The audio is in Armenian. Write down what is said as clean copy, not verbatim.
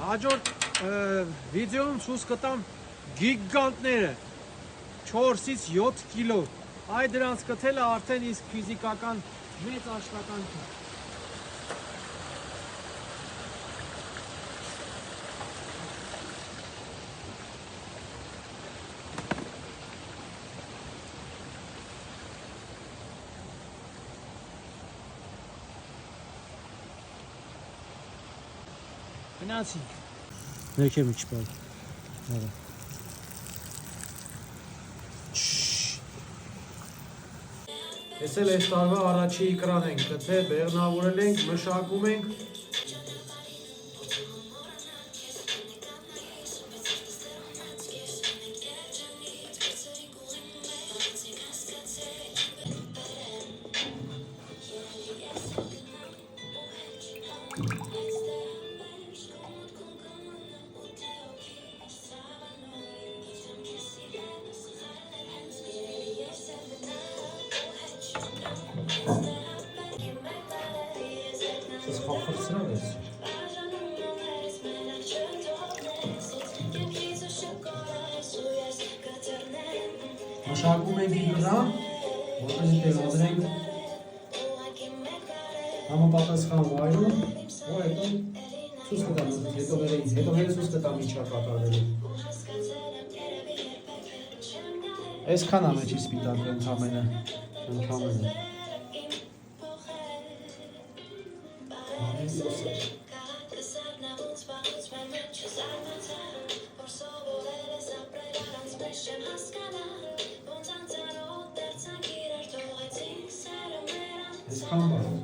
Հաջորդ վիդեոում ցույց կտամ գիգանտները 4-ից 7 կիլո։ Այդ դրանց կթելը արդեն իսկ ֆիզիկական մեծ աշխատանք է։ Գնացինք։ Ներքև մի չպար։ Նորա։ Ես էլ այս տարվա առաջի իկրան ենք գտել, բեղնավորել ենք, մշակում ենք։ Մշակում ենք իկրան, որպեսզի տեղադրենք համապատասխան վայրում, որ հետո ցույց կտամ, հետո ցույց կտամ ինչա կատարվելու։ Այսքան է մեջի սպիտակը ընդամենը։ It's combo.